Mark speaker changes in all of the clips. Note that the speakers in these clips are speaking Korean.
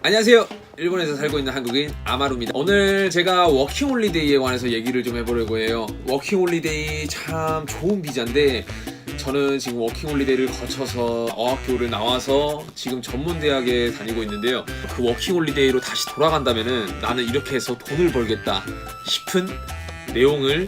Speaker 1: 안녕하세요. 일본에서 살고 있는 한국인 아마루입니다. 오늘 제가 워킹홀리데이에 관해서 얘기를 좀 해보려고 해요. 워킹홀리데이 참 좋은 비자인데 저는 지금 워킹홀리데이를 거쳐서 어학교를 나와서 지금 전문대학에 다니고 있는데요. 그 워킹홀리데이로 다시 돌아간다면은 나는 이렇게 해서 돈을 벌겠다 싶은 내용을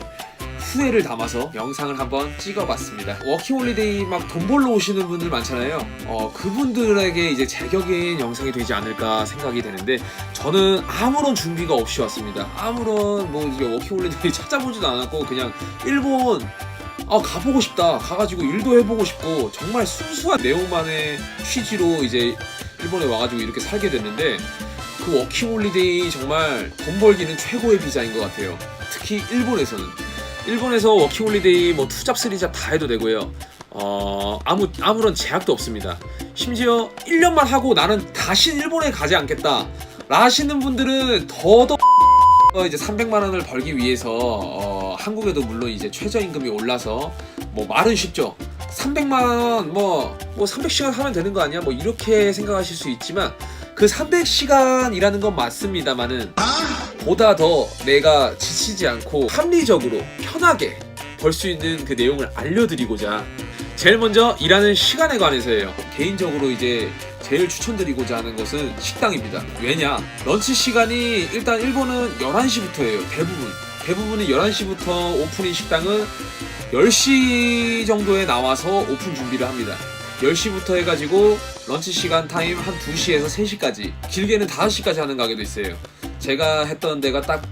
Speaker 1: 후회를 담아서 영상을 한번 찍어봤습니다. 워킹홀리데이 막 돈 벌러 오시는 분들 많잖아요. 그분들에게 이제 제격인 영상이 되지 않을까 생각이 되는데 저는 아무런 준비가 없이 왔습니다. 아무런 이제 워킹홀리데이 찾아보지도 않았고 그냥 일본 가보고 싶다. 가가지고 일도 해보고 싶고 정말 순수한 내용만의 취지로 이제 일본에 와가지고 이렇게 살게 됐는데 그 워킹홀리데이 정말 돈 벌기는 최고의 비자인 것 같아요. 특히 일본에서 워킹홀리데이 투잡, 쓰리잡 다 해도 되고요. 아무런 제약도 없습니다. 심지어 1년만 하고 나는 다시 일본에 가지 않겠다 라시는 분들은 더더 이제 300만 원을 벌기 위해서 한국에도 물론 이제 최저임금이 올라서 말은 쉽죠. 300만 원 300시간 하면 되는 거 아니야? 이렇게 생각하실 수 있지만 그 300시간이라는 건 맞습니다만은 보다 더 내가 지치지 않고 합리적으로 편하게 벌 수 있는 그 내용을 알려드리고자 제일 먼저 일하는 시간에 관해서예요. 개인적으로 이제 제일 추천드리고자 하는 것은 식당입니다. 왜냐? 런치 시간이 일단 일본은 11시부터예요. 대부분이 11시부터 오픈인 식당은 10시 정도에 나와서 오픈 준비를 합니다. 10시부터 해가지고 런치 시간 타임 한 2시에서 3시까지, 길게는 5시까지 하는 가게도 있어요. 제가 했던 데가 딱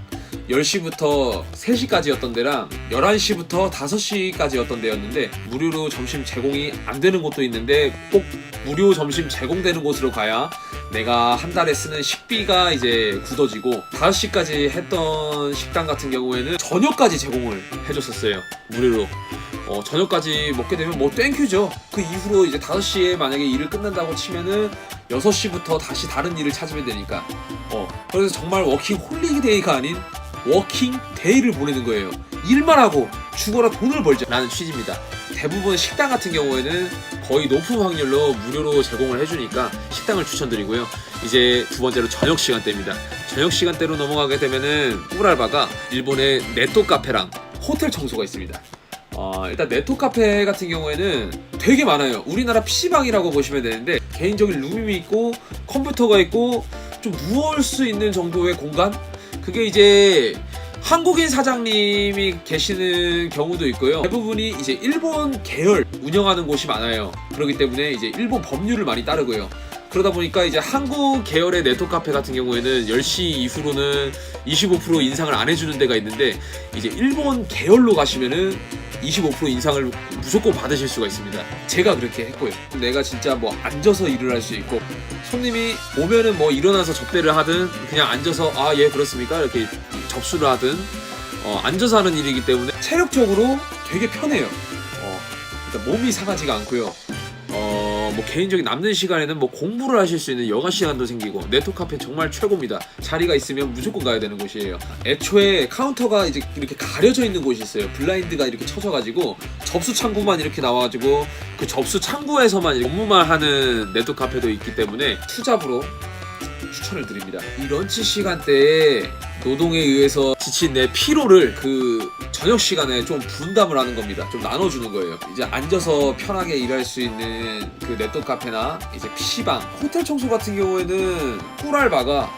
Speaker 1: 10시부터 3시까지였던 데랑 11시부터 5시까지였던 데였는데 무료로 점심 제공이 안 되는 곳도 있는데 꼭 무료 점심 제공되는 곳으로 가야 내가 한 달에 쓰는 식비가 이제 굳어지고 5시까지 했던 식당 같은 경우에는 저녁까지 제공을 해줬었어요. 무료로. 저녁까지 먹게 되면 땡큐죠. 그 이후로 이제 5시에 만약에 일을 끝난다고 치면은 6시부터 다시 다른 일을 찾으면 되니까. 그래서 정말 워킹 홀리데이가 아닌 워킹 데이를 보내는 거예요. 일만 하고 죽어라 돈을 벌자 라는 취지입니다. 대부분 식당 같은 경우에는 거의 높은 확률로 무료로 제공을 해주니까 식당을 추천드리고요. 이제 두 번째로 저녁 시간대입니다. 저녁 시간대로 넘어가게 되면은 꿀알바가 일본의 네토 카페랑 호텔 청소가 있습니다. 일단 네토 카페 같은 경우에는 되게 많아요. 우리나라 PC방이라고 보시면 되는데 개인적인 룸이 있고 컴퓨터가 있고 좀 누울 수 있는 정도의 공간? 그게 이제 한국인 사장님이 계시는 경우도 있고요. 대부분이 이제 일본 계열 운영하는 곳이 많아요. 그렇기 때문에 이제 일본 법률을 많이 따르고요. 그러다 보니까 이제 한국 계열의 네토 카페 같은 경우에는 10시 이후로는 25% 인상을 안 해주는 데가 있는데 이제 일본 계열로 가시면은 25% 인상을 무조건 받으실 수가 있습니다. 제가 그렇게 했고요. 내가 진짜 앉아서 일을 할 수 있고 손님이 오면은 일어나서 접대를 하든 그냥 앉아서 예 그렇습니까? 이렇게 접수를 하든 앉아서 하는 일이기 때문에 체력적으로 되게 편해요. 일단 몸이 상하지가 않고요. 개인적인 남는 시간에는 공부를 하실 수 있는 여가 시간도 생기고 네토 카페 정말 최고입니다. 자리가 있으면 무조건 가야 되는 곳이에요. 애초에 카운터가 이제 이렇게 가려져 있는 곳이 있어요. 블라인드가 이렇게 쳐져가지고 접수 창구만 이렇게 나와가지고 그 접수 창구에서만 업무만 하는 네토 카페도 있기 때문에 투잡으로 추천을 드립니다. 이 런치 시간대에 노동에 의해서 지친 내 피로를 그 저녁 시간에 좀 분담을 하는 겁니다. 좀 나눠주는 거예요. 이제 앉아서 편하게 일할 수 있는 그 네토 카페나 이제 PC방, 호텔 청소 같은 경우에는 꿀알바가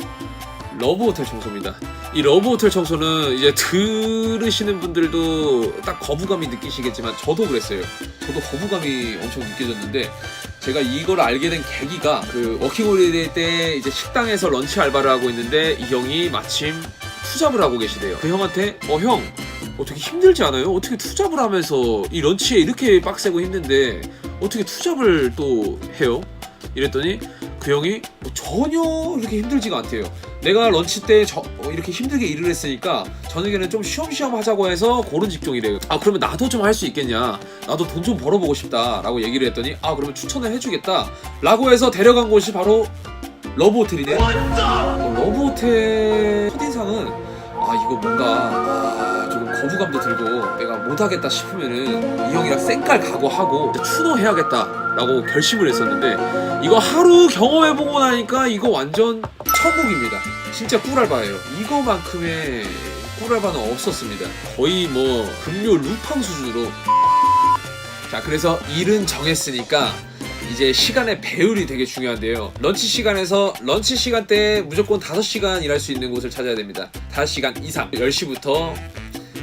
Speaker 1: 러브 호텔 청소입니다. 이 러브 호텔 청소는 이제 들으시는 분들도 딱 거부감이 느끼시겠지만 저도 그랬어요. 저도 거부감이 엄청 느껴졌는데 제가 이걸 알게 된 계기가 그 워킹홀리데이 때 이제 식당에서 런치 알바를 하고 있는데 이 형이 마침 투잡을 하고 계시대요. 그 형한테 형 어떻게 힘들지 않아요? 어떻게 투잡을 하면서 이 런치에 이렇게 빡세고 힘든데 어떻게 투잡을 또 해요? 이랬더니 그 형이 전혀 이렇게 힘들지가 않대요. 내가 런치 때 이렇게 힘들게 일을 했으니까 저녁에는 좀 쉬엄쉬엄 하자고 해서 그런 직종이래요. 그러면 나도 좀 할 수 있겠냐, 나도 돈 좀 벌어보고 싶다 라고 얘기를 했더니 그러면 추천을 해주겠다 라고 해서 데려간 곳이 바로 러브호텔이네. 러브호텔 첫인상은 이거 뭔가 조금 거부감도 들고 내가 못하겠다 싶으면은 이 형이랑 쌩깔 각오하고 추노해야겠다라고 결심을 했었는데 이거 하루 경험해보고 나니까 이거 완전 천국입니다. 진짜 꿀알바예요. 이거만큼의 꿀알바는 없었습니다. 거의 뭐 금요 루팡 수준으로. 자, 그래서 일은 정했으니까 이제 시간의 배율이 되게 중요한데요. 런치 시간에서 런치 시간대에 무조건 5시간 일할 수 있는 곳을 찾아야 됩니다. 5시간 이상. 10시부터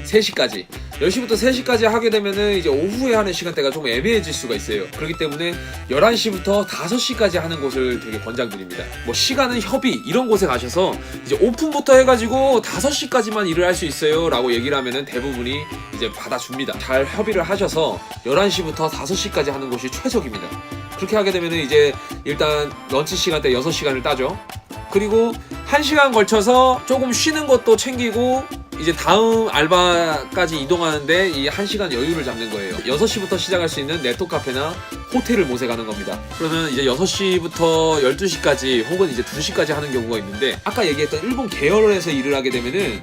Speaker 1: 3시까지. 10시부터 3시까지 하게 되면은 이제 오후에 하는 시간대가 좀 애매해질 수가 있어요. 그렇기 때문에 11시부터 5시까지 하는 곳을 되게 권장드립니다. 뭐 시간은 협의 이런 곳에 가셔서 이제 오픈부터 해가지고 5시까지만 일을 할 수 있어요 라고 얘기를 하면은 대부분이 이제 받아줍니다. 잘 협의를 하셔서 11시부터 5시까지 하는 곳이 최적입니다. 그렇게 하게 되면은 이제 일단 런치 시간대 6시간을 따죠. 그리고 1시간 걸쳐서 조금 쉬는 것도 챙기고 이제 다음 알바까지 이동하는데 이 1시간 여유를 잡는 거예요. 6시부터 시작할 수 있는 네트 카페나 호텔을 모색하는 겁니다. 그러면 이제 6시부터 12시까지 혹은 이제 2시까지 하는 경우가 있는데 아까 얘기했던 일본 계열에서 일을 하게 되면은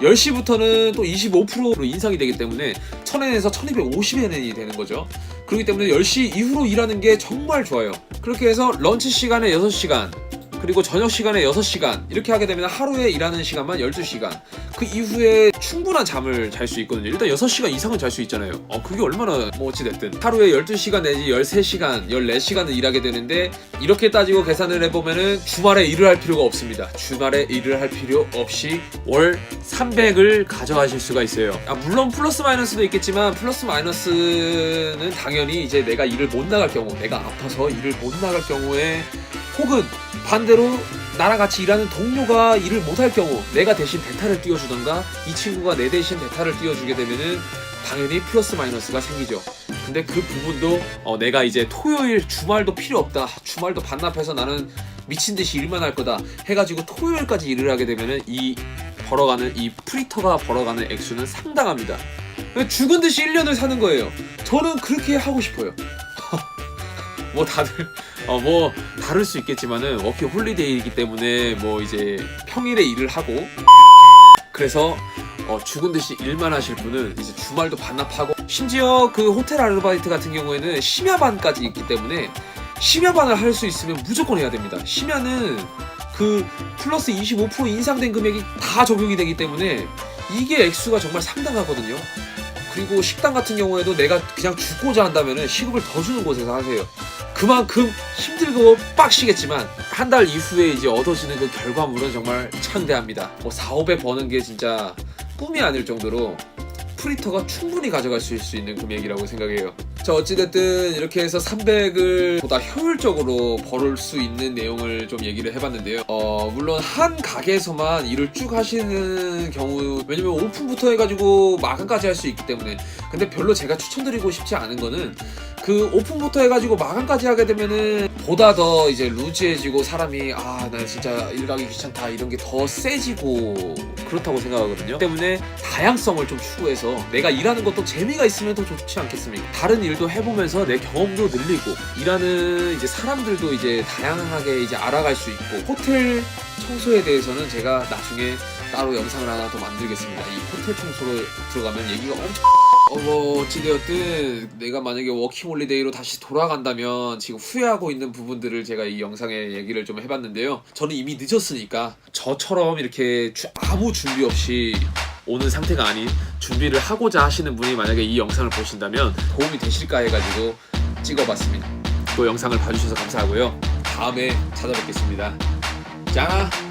Speaker 1: 10시부터는 또 25%로 인상이 되기 때문에 1000엔에서 1250엔이 되는 거죠. 그렇기 때문에 10시 이후로 일하는 게 정말 좋아요. 그렇게 해서 런치 시간에 6시간 그리고 저녁 시간에 6시간 이렇게 하게 되면 하루에 일하는 시간만 12시간 그 이후에 충분한 잠을 잘 수 있거든요. 일단 6시간 이상은 잘 수 있잖아요. 그게 얼마나 뭐 어찌됐든 하루에 12시간 내지 13시간 14시간을 일하게 되는데 이렇게 따지고 계산을 해보면은 주말에 일을 할 필요가 없습니다. 주말에 일을 할 필요 없이 월 300을 가져가실 수가 있어요. 물론 플러스 마이너스도 있겠지만 플러스 마이너스는 당연히 이제 내가 일을 못 나갈 경우 내가 아파서 일을 못 나갈 경우에 혹은 반대로 나랑 같이 일하는 동료가 일을 못할 경우 내가 대신 대타를 띄워주던가 이 친구가 내 대신 대타를 띄워주게 되면은 당연히 플러스 마이너스가 생기죠. 근데 그 부분도 내가 이제 토요일 주말도 필요 없다 주말도 반납해서 나는 미친듯이 일만 할 거다 해가지고 토요일까지 일을 하게 되면은 이 프리터가 벌어가는 액수는 상당합니다. 죽은 듯이 1년을 사는 거예요. 저는 그렇게 하고 싶어요. 뭐 다들 뭐 다를 수 있겠지만은 워킹 홀리데이이기 때문에 뭐 이제 평일에 일을 하고 그래서 죽은 듯이 일만 하실 분은 이제 주말도 반납하고 심지어 그 호텔 아르바이트 같은 경우에는 심야반까지 있기 때문에 심야반을 할 수 있으면 무조건 해야 됩니다. 심야는 그 플러스 25% 인상된 금액이 다 적용이 되기 때문에 이게 액수가 정말 상당하거든요. 그리고 식당 같은 경우에도 내가 그냥 죽고자 한다면은 시급을 더 주는 곳에서 하세요. 그만큼 힘들고 빡시겠지만 한 달 이후에 이제 얻어지는 그 결과물은 정말 창대합니다. 뭐 4-5배 버는 게 진짜 꿈이 아닐 정도로 프리터가 충분히 가져갈 수 있는 금액이라고 생각해요. 자, 어찌됐든 이렇게 해서 300을 보다 효율적으로 벌을 수 있는 내용을 좀 얘기를 해봤는데요. 물론 한 가게에서만 일을 쭉 하시는 경우 왜냐면 오픈부터 해가지고 마감까지 할 수 있기 때문에 근데 별로 제가 추천드리고 싶지 않은 거는 그 오픈부터 해가지고 마감까지 하게 되면은 보다 더 이제 루즈해지고 사람이 나 진짜 일 가기 귀찮다 이런 게 더 세지고 그렇다고 생각하거든요. 때문에 다양성을 좀 추구해서 내가 일하는 것도 재미가 있으면 더 좋지 않겠습니까? 다른 일도 해보면서 내 경험도 늘리고 일하는 이제 사람들도 이제 다양하게 이제 알아갈 수 있고 호텔 청소에 대해서는 제가 나중에 따로 영상을 하나 더 만들겠습니다. 이 호텔 청소로 들어가면 얘기가 엄청 뭐 어찌되었든 내가 만약에 워킹홀리데이로 다시 돌아간다면 지금 후회하고 있는 부분들을 제가 이 영상에 얘기를 좀 해봤는데요. 저는 이미 늦었으니까 저처럼 이렇게 아무 준비 없이 오는 상태가 아닌 준비를 하고자 하시는 분이 만약에 이 영상을 보신다면 도움이 되실까 해가지고 찍어봤습니다. 또 영상을 봐주셔서 감사하고요. 다음에 찾아뵙겠습니다. 짠!